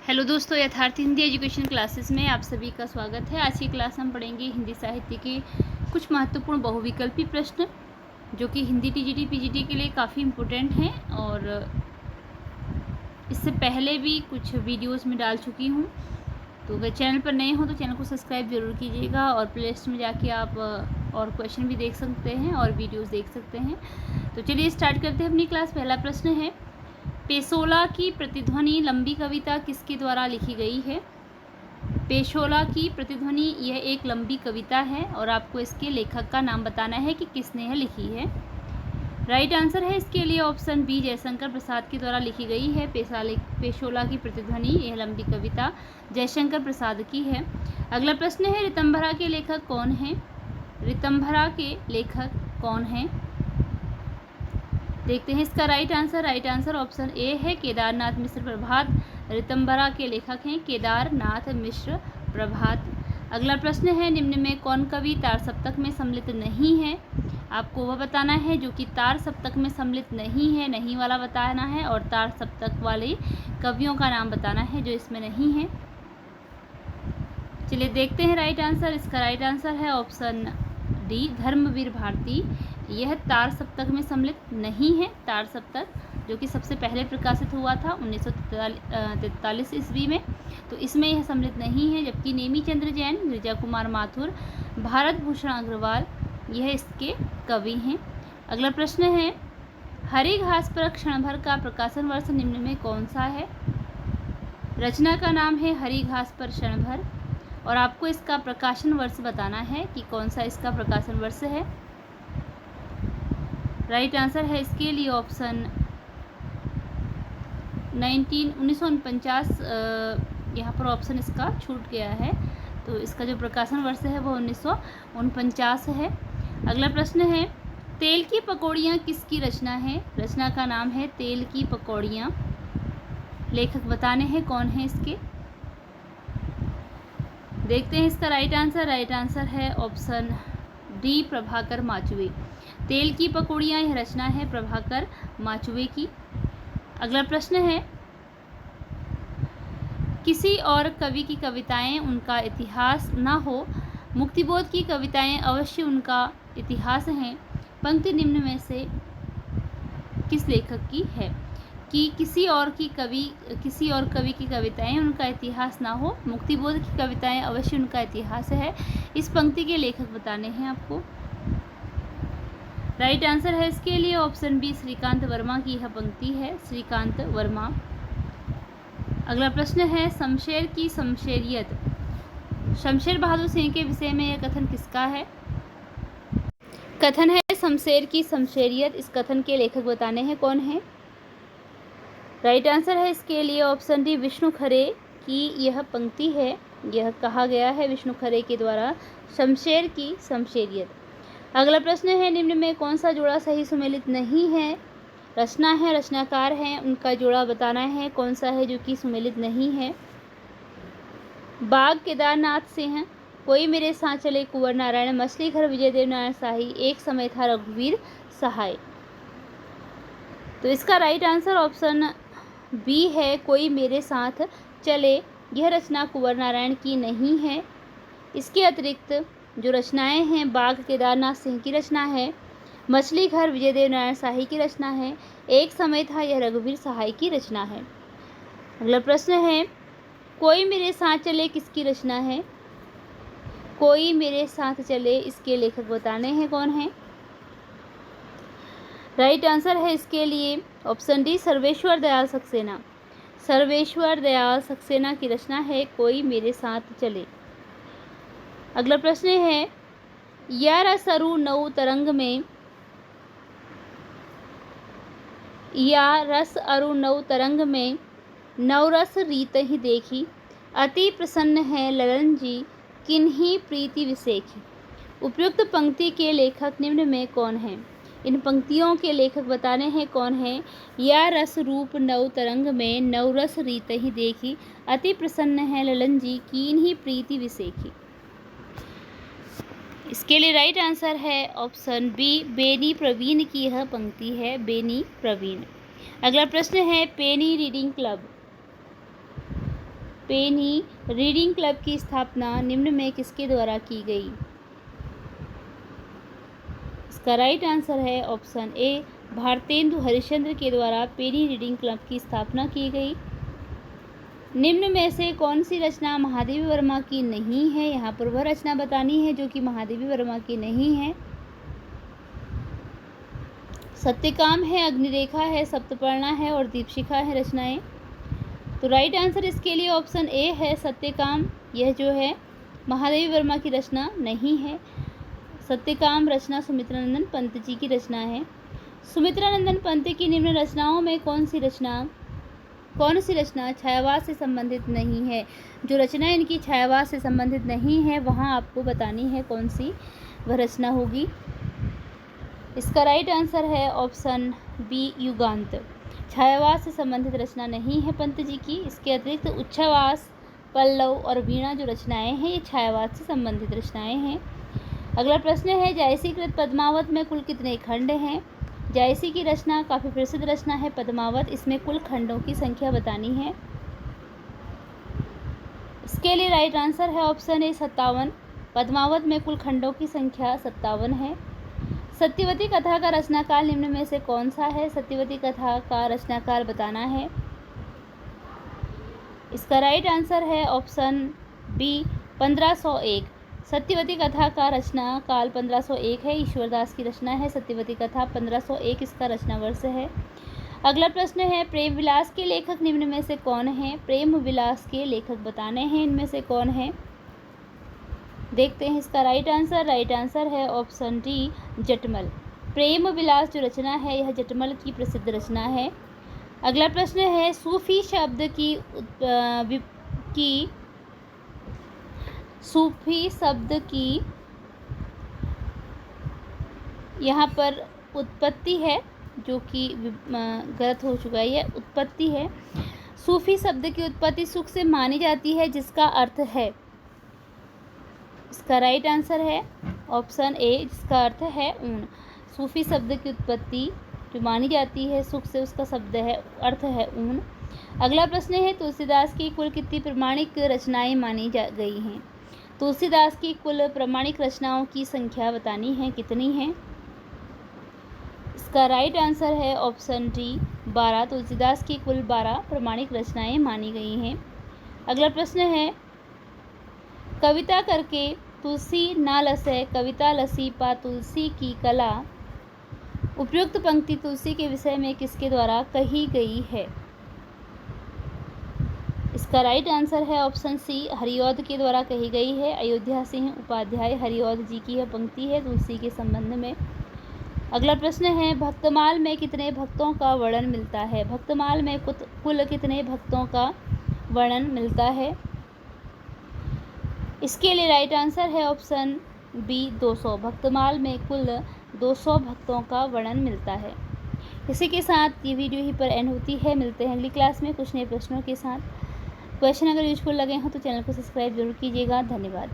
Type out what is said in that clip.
Hello दोस्तों, यथार्थ Hindi education classes में आप सभी का स्वागत है। आज की क्लास हम पढ़ेंगे हिंदी साहित्य के कुछ महत्वपूर्ण बहुविकल्पी प्रश्न जो कि हिंदी टीजीटी पीजीटी के लिए काफ़ी इम्पोर्टेंट हैं और इससे पहले भी कुछ वीडियोस में डाल चुकी हूँ। तो अगर चैनल पर नए हो तो चैनल को सब्सक्राइब ज़रूर कीजिएगा और प्ले लिस्ट में जाके आप और क्वेश्चन भी देख सकते हैं और वीडियोज़ देख सकते हैं। तो चलिए स्टार्ट करते हैं अपनी क्लास। पहला प्रश्न है, पेशोला की प्रतिध्वनि लंबी कविता किसके द्वारा लिखी गई है? पेशोला की प्रतिध्वनि यह एक लंबी कविता है और आपको इसके लेखक का नाम बताना है कि किसने यह लिखी है। राइट आंसर है इसके लिए ऑप्शन बी, जयशंकर प्रसाद के द्वारा लिखी गई है। पेशोला की प्रतिध्वनि यह लंबी कविता जयशंकर प्रसाद की है। अगला प्रश्न है, ऋतंभरा के लेखक कौन हैं? ऋतंभरा के लेखक कौन हैं? देखते हैं इसका राइट आंसर ऑप्शन ए है, केदारनाथ मिश्र प्रभात ऋतंभरा के लेखक हैं केदारनाथ मिश्र प्रभात। अगला प्रश्न है, निम्न में कौन कवि तार सप्तक में सम्मिलित नहीं है? आपको वह बताना है जो कि तार सप्तक में सम्मिलित नहीं है, नहीं वाला बताना है और तार सप्तक वाले कवियों का नाम बताना है जो इसमें नहीं है। चलिए देखते हैं राइट आंसर। इसका राइट आंसर है ऑप्शन डी, धर्मवीर भारती। यह तार सप्तक में सम्मिलित नहीं है। तार सप्तक जो कि सबसे पहले प्रकाशित हुआ था 1943 ईस्वी में, तो इसमें यह सम्मिलित नहीं है। जबकि नेमीचंद्र जैन, गिरिजा कुमार माथुर, भारत भूषण अग्रवाल यह इसके कवि हैं। अगला प्रश्न है, हरी घास पर क्षण भर का प्रकाशन वर्ष निम्न में कौन सा है? रचना का नाम है हरी घास पर क्षण भर और आपको इसका प्रकाशन वर्ष बताना है कि कौन सा इसका प्रकाशन वर्ष है। राइट आंसर है इसके लिए ऑप्शन 1949। यहाँ पर ऑप्शन इसका छूट गया है, तो इसका जो प्रकाशन वर्ष है वो 1949 है। अगला प्रश्न है, तेल की पकौड़ियाँ किसकी रचना है? रचना का नाम है तेल की पकौड़ियाँ। लेखक बताने हैं कौन है इसके। देखते हैं इसका राइट आंसर है ऑप्शन डी, प्रभाकर माचुए। तेल की पकौड़ियाँ यह रचना है प्रभाकर माचुए की। अगला प्रश्न है, किसी और कवि की कविताएं उनका इतिहास ना हो, मुक्तिबोध की कविताएं अवश्य उनका इतिहास हैं। पंक्ति निम्न में से किस लेखक की है? कि किसी और कवि की कविताएं उनका इतिहास ना हो, मुक्तिबोध की कविताएं अवश्य उनका इतिहास है। इस पंक्ति के लेखक बताने हैं आपको। राइट आंसर है इसके लिए ऑप्शन बी, श्रीकांत वर्मा की यह पंक्ति है, श्रीकांत वर्मा। अगला प्रश्न है, शमशेर की शमशेरियत, शमशेर बहादुर सिंह के विषय में यह कथन किसका है? कथन है शमशेर की शमशेरियत। इस कथन के लेखक बताने हैं कौन है। राइट आंसर है इसके लिए ऑप्शन डी, विष्णु खरे की यह पंक्ति है। यह कहा गया है विष्णु खरे के द्वारा, शमशेर की शमशेरियत। अगला प्रश्न है, निम्न में कौन सा जोड़ा सही सुमेलित नहीं है? रचना है, रचनाकार हैं, उनका जोड़ा बताना है कौन सा है जो कि सुमेलित नहीं है। बाग केदारनाथ सिंह, कोई मेरे साथ चले कुंवर नारायण, मछली घर विजय देव नारायण शाही, एक समय था रघुवीर सहाय। तो इसका राइट आंसर ऑप्शन बी है, कोई मेरे साथ चले। यह रचना कुंवर नारायण की नहीं है। इसके अतिरिक्त जो रचनाएं हैं, बाग केदारनाथ सिंह की रचना है, मछली घर विजय देव नारायण शाही की रचना है, एक समय था यह रघुवीर सहाय की रचना है। अगला प्रश्न है, कोई मेरे साथ चले किसकी रचना है? कोई मेरे साथ चले इसके लेखक बताने हैं कौन है। राइट आंसर है इसके लिए ऑप्शन डी, सर्वेश्वर दयाल सक्सेना। सर्वेश्वर दयाल सक्सेना की रचना है कोई मेरे साथ चले। अगला प्रश्न है, या रस अरु नौ तरंग में, या रस अरु नौ तरंग में नवरस रीत ही देखी, अति प्रसन्न है ललन जी किन्हीं प्रीति विसेखी। उपयुक्त पंक्ति के लेखक निम्न में कौन है? इन पंक्तियों के लेखक बताने हैं कौन है। या रस रूप नव तरंग में नवरस रीत ही देखी, अति प्रसन्न है ललन जी किन्हीं प्रीति विसेखी। इसके लिए राइट आंसर है ऑप्शन बी, बेनी प्रवीण की यह पंक्ति है, बेनी प्रवीण। अगला प्रश्न है, पेनी रीडिंग क्लब पेनी रीडिंग क्लब की स्थापना निम्न में किसके द्वारा की गई? इसका राइट आंसर है ऑप्शन ए, भारतेंदु हरिश्चंद्र के द्वारा पेनी रीडिंग क्लब की स्थापना की गई। निम्न में से कौन सी रचना महादेवी वर्मा की नहीं है? यहाँ पर वह रचना बतानी है जो कि महादेवी वर्मा की नहीं है। सत्यकाम है, अग्निरेखा है, सप्तपर्णा है और दीपशिखा है रचनाएं। तो राइट आंसर इसके लिए ऑप्शन ए है, सत्यकाम। यह जो है महादेवी वर्मा की रचना नहीं है। सत्यकाम रचना सुमित्रानंदन पंत जी की रचना है। सुमित्रानंदन पंत की निम्न रचनाओं में कौन सी रचना छायावास से संबंधित नहीं है? जो रचना इनकी छायावास से संबंधित नहीं है वहाँ आपको बतानी है कौन सी वह रचना होगी। इसका राइट आंसर है ऑप्शन बी, युगांत। छायावास से संबंधित रचना नहीं है पंत जी की। इसके अतिरिक्त उच्छ्वास, पल्लव और वीणा जो रचनाएं हैं ये छायावास से संबंधित रचनाएं हैं। अगला प्रश्न है, जायसीकृत पद्मावत में कुल कितने खंड हैं? जायसी की रचना काफ़ी प्रसिद्ध रचना है पद्मावत। इसमें कुल खंडों की संख्या बतानी है। इसके लिए राइट आंसर है ऑप्शन ए, 57। पद्मावत में कुल खंडों की संख्या 57 है। सत्यवती कथा का रचनाकाल निम्न में से कौन सा है? सत्यवती कथा का रचनाकाल बताना है। इसका राइट आंसर है ऑप्शन बी, 1501। सत्यवती कथा का रचना काल 1501 है। ईश्वरदास की रचना है सत्यवती कथा। 1501 इसका रचना वर्ष है। अगला प्रश्न है, प्रेम विलास के लेखक निम्न में से कौन है? प्रेम विलास के लेखक बताने हैं इनमें से कौन है। देखते हैं इसका राइट आंसर है ऑप्शन डी, जटमल। प्रेम विलास जो रचना है यह जटमल की प्रसिद्ध रचना है। अगला प्रश्न है, सूफी शब्द की यहाँ पर उत्पत्ति है जो कि गलत हो चुका है। यह उत्पत्ति है। सूफी शब्द की उत्पत्ति सुख से मानी जाती है जिसका अर्थ है। इसका राइट आंसर है ऑप्शन ए, जिसका अर्थ है ऊन। सूफी शब्द की उत्पत्ति जो मानी जाती है सुख से, उसका शब्द है अर्थ है ऊन। अगला प्रश्न है, तुलसीदास की कुल कितनी प्रमाणिक रचनाएं मानी गई हैं? तुलसीदास की कुल प्रमाणिक रचनाओं की संख्या बतानी है, कितनी है। इसका राइट आंसर है ऑप्शन डी, 12। तुलसीदास की कुल 12 प्रमाणिक रचनाएं मानी गई हैं। अगला प्रश्न है, कविता करके तुलसी ना लसै, कविता लसी पा तुलसी की कला। उपयुक्त पंक्ति तुलसी के विषय में किसके द्वारा कही गई है? इसका राइट आंसर है ऑप्शन सी, हरिऔध के द्वारा कही गई है। अयोध्या सिंह उपाध्याय हरिऔध जी की यह पंक्ति है तुलसी के संबंध में। अगला प्रश्न है, भक्तमाल में कितने भक्तों का वर्णन मिलता है? भक्तमाल में कुल कितने भक्तों का वर्णन मिलता है? इसके लिए राइट आंसर है ऑप्शन बी, 200। भक्तमाल में कुल 200 भक्तों का वर्णन मिलता है। इसी के साथ ये वीडियो ही पर एंड होती है। मिलते हैं अगली क्लास में कुछ नए प्रश्नों के साथ। क्वेश्चन अगर यूजफुल लगे हों तो चैनल को सब्सक्राइब जरूर कीजिएगा। धन्यवाद।